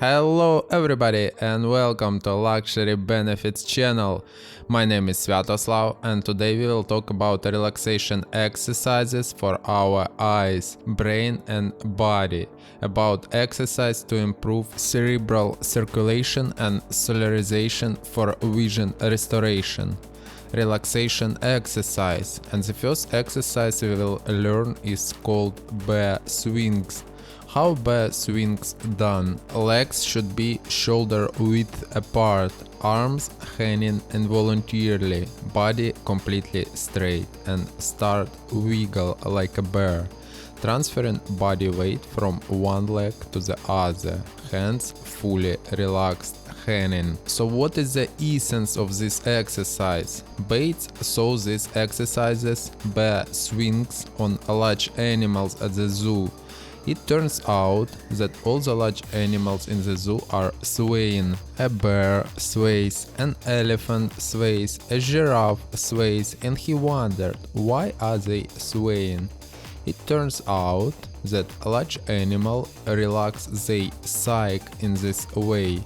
Hello everybody and welcome to Luxury Benefits channel. My name is Sviatoslav and today we will talk about relaxation exercises for our eyes, brain and body, about exercise to improve cerebral circulation and solarization for vision restoration. Relaxation exercise, and the first exercise we will learn is called bear swings. How bear swings done? Legs should be shoulder width apart, arms hanging involuntarily, body completely straight, and start wiggle like a bear, transferring body weight from one leg to the other, hands fully relaxed, hanging. So what is the essence of this exercise? Bates saw these exercises, bear swings, on large animals at the zoo. It turns out that all the large animals in the zoo are swaying. A bear sways, an elephant sways, a giraffe sways, and he wondered, why are they swaying? It turns out that large animals relax their psyche in this way.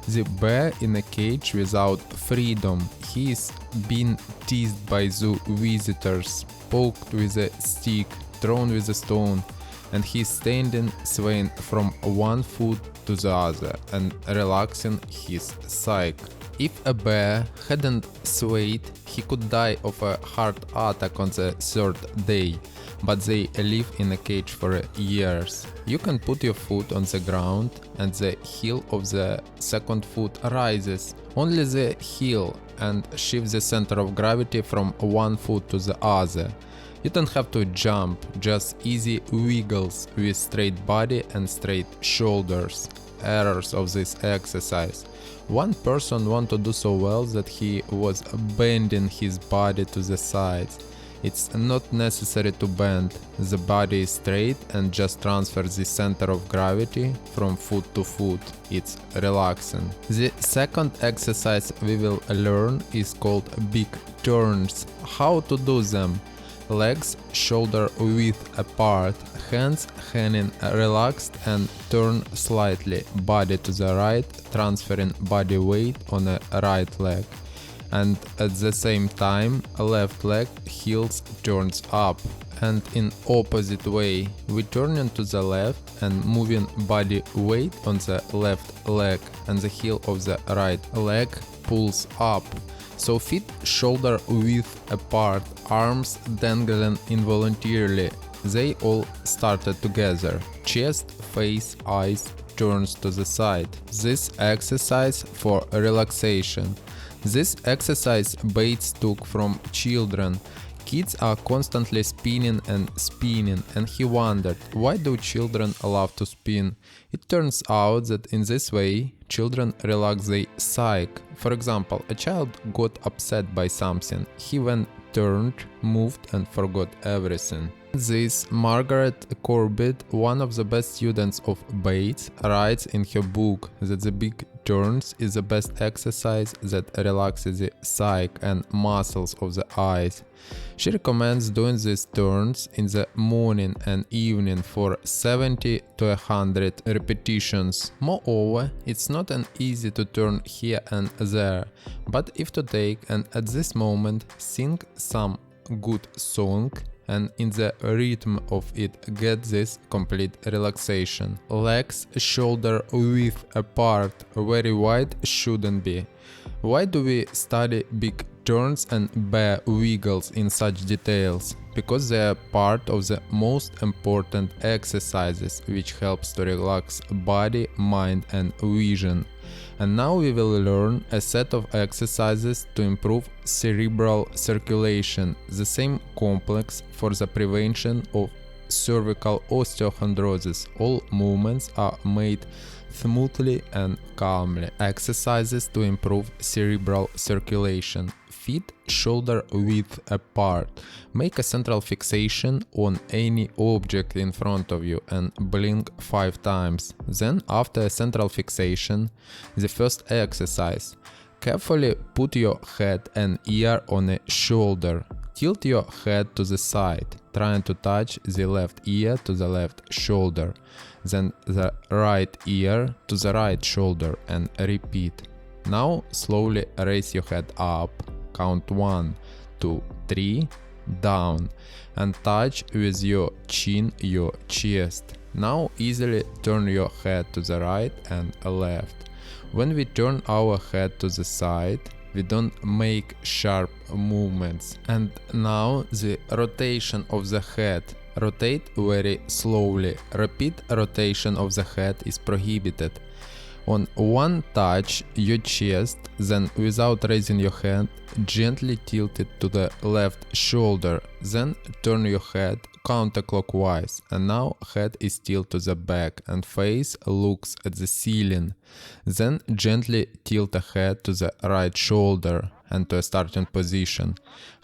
The bear in a cage without freedom. He is being teased by zoo visitors, poked with a stick, thrown with a stone, and he is standing swaying from one foot to the other and relaxing his psyche. If a bear hadn't swayed, he could die of a heart attack on the third day, but they live in a cage for years. You can put your foot on the ground and the heel of the second foot rises, only the heel, and shift the center of gravity from one foot to the other. You don't have to jump, just easy wiggles with straight body and straight shoulders. Errors of this exercise. One person wanted to do so well that he was bending his body to the sides. It's not necessary to bend, the body is straight and just transfer the center of gravity from foot to foot. It's relaxing. The second exercise we will learn is called big turns. How to do them? Legs shoulder width apart, hands hanging relaxed and turn slightly, body to the right, transferring body weight on a right leg. And at the same time, left leg heels turns up. And in opposite way, we turning to the left and moving body weight on the left leg, and the heel of the right leg pulls up. So feet shoulder width apart, arms dangling involuntarily. They all started together. Chest, face, eyes turns to the side. This exercise for relaxation. This exercise Bates took from children. Kids are constantly spinning, and he wondered, why do children love to spin? It turns out that in this way, children relax their psyche. For example, a child got upset by something. He then turned, moved and forgot everything. This Margaret Corbett, one of the best students of Bates, writes in her book that the big turns is the best exercise that relaxes the psyche and muscles of the eyes. She recommends doing these turns in the morning and evening for 70 to 100 repetitions. Moreover, it's not an easy to turn here and there, but if to take and at this moment sing some good song and in the rhythm of it get this complete relaxation. Legs shoulder width apart, very wide shouldn't be. Why do we study big turns and bear wiggles in such details? Because they are part of the most important exercises which helps to relax body, mind and vision. And now we will learn a set of exercises to improve cerebral circulation, the same complex for the prevention of cervical osteochondrosis. All movements are made smoothly and calmly. Exercises to improve cerebral circulation. Feet shoulder width apart. Make a central fixation on any object in front of you and blink 5 times. Then, after a central fixation, the first exercise. Carefully put your head and ear on a shoulder. Tilt your head to the side, trying to touch the left ear to the left shoulder. then the right ear to the right shoulder and repeat. Now slowly raise your head up, count 1, 2, 3, down, and touch with your chin your chest. Now easily turn your head to the right and left. When we turn our head to the side, we don't make sharp movements. And now the rotation of the head. Rotate very slowly. Repeat rotation of the head is prohibited. On one touch your chest, then without raising your hand, gently tilt it to the left shoulder, then turn your head counterclockwise, and now head is tilted to the back and face looks at the ceiling. Then gently tilt the head to the right shoulder and to a starting position.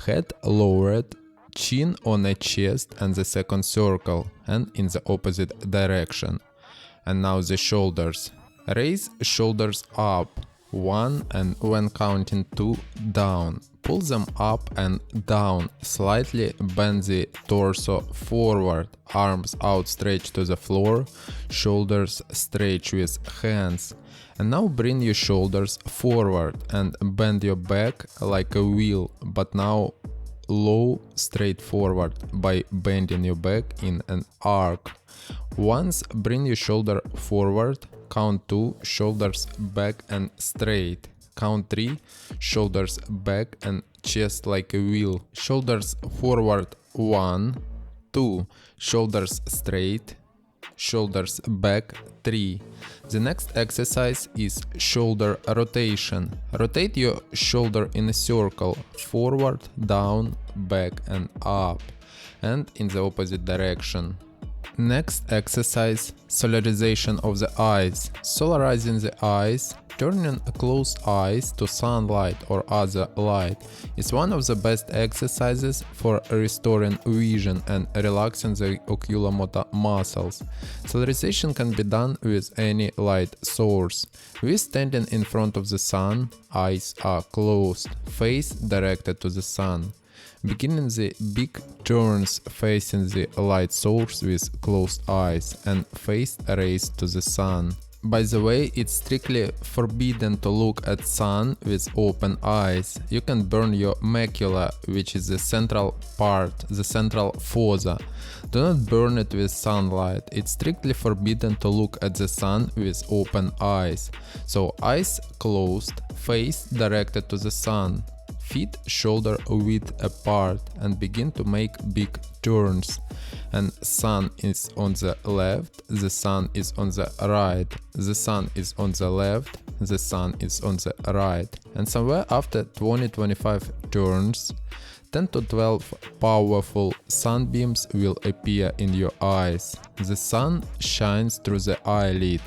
Head lowered, chin on a chest and the second circle and in the opposite direction. And now the shoulders. Raise shoulders up, 1, and when counting 2, down. Pull them up and down, slightly bend the torso forward, arms outstretched to the floor, shoulders stretch with hands. And now bring your shoulders forward and bend your back like a wheel, but now low straight forward by bending your back in an arc. Once bring your shoulder forward, count 2, shoulders back and straight. Count 3, shoulders back and chest like a wheel. Shoulders forward 1, 2, shoulders straight, shoulders back 3. The next exercise is shoulder rotation. Rotate your shoulder in a circle, forward, down, back and up, and in the opposite direction. Next exercise, solarization of the eyes. Solarizing the eyes, turning closed eyes to sunlight or other light, is one of the best exercises for restoring vision and relaxing the oculomotor muscles. Solarization can be done with any light source. We standing in front of the sun, eyes are closed, face directed to the sun. Beginning the big turns facing the light source with closed eyes and face raised to the sun. By the way, it's strictly forbidden to look at sun with open eyes. You can burn your macula, which is the central part, the central fossa. Do not burn it with sunlight. It's strictly forbidden to look at the sun with open eyes. So eyes closed, face directed to the sun. Feet shoulder width apart and begin to make big turns. And sun is on the left, the sun is on the right, the sun is on the left, the sun is on the right. And somewhere after 20-25 turns, 10 to 12 powerful sunbeams will appear in your eyes. The sun shines through the eyelid,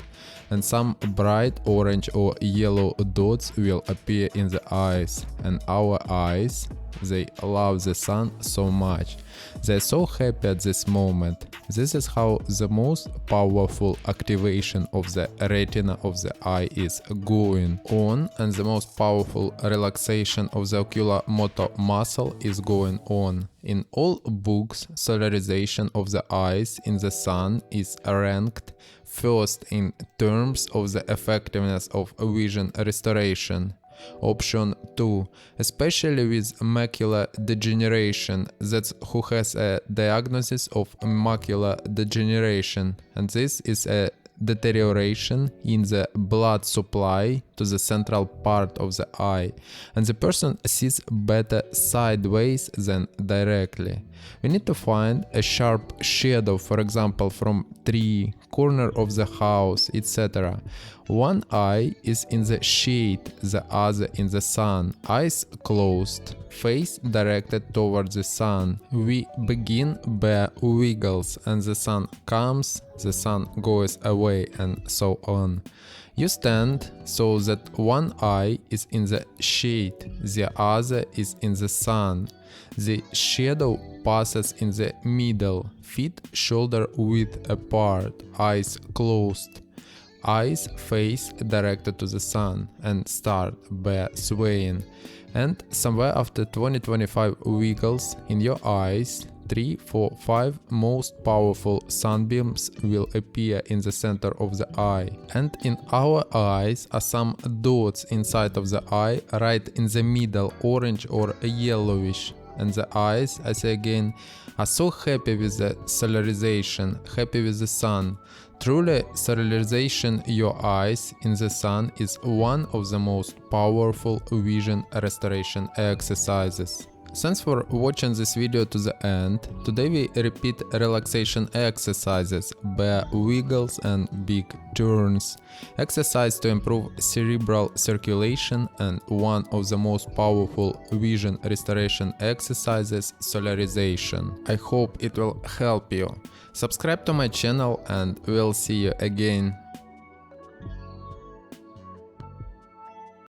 and some bright orange or yellow dots will appear in the eyes. And our eyes, they love the sun so much. They're so happy at this moment. This is how the most powerful activation of the retina of the eye is going on, and the most powerful relaxation of the oculomotor muscle is going on. In all books, solarization of the eyes in the sun is ranked first in terms of the effectiveness of vision restoration. Option 2, especially with macular degeneration, that's who has a diagnosis of macular degeneration, and this is a deterioration in the blood supply to the central part of the eye, and the person sees better sideways than directly. We need to find a sharp shadow, for example from tree, corner of the house, etc. One eye is in the shade, the other in the sun. Eyes closed, face directed towards the sun. We begin by wiggles, and the sun comes, the sun goes away, and so on. You stand so that one eye is in the shade, the other is in the sun. The shadow passes in the middle, feet shoulder width apart, eyes closed. Eyes face directed to the sun and start by swaying. And somewhere after 20-25 wiggles in your eyes, 3, 4, 5 most powerful sunbeams will appear in the center of the eye. And in our eyes are some dots inside of the eye, right in the middle, orange or yellowish. And the eyes, I say again, are so happy with the solarization, happy with the sun. Truly, solarization your eyes in the sun is one of the most powerful vision restoration exercises. Thanks for watching this video to the end. Today we repeat relaxation exercises, bear wiggles and big turns. Exercise to improve cerebral circulation and one of the most powerful vision restoration exercises, solarization. I hope it will help you. Subscribe to my channel and we'll see you again.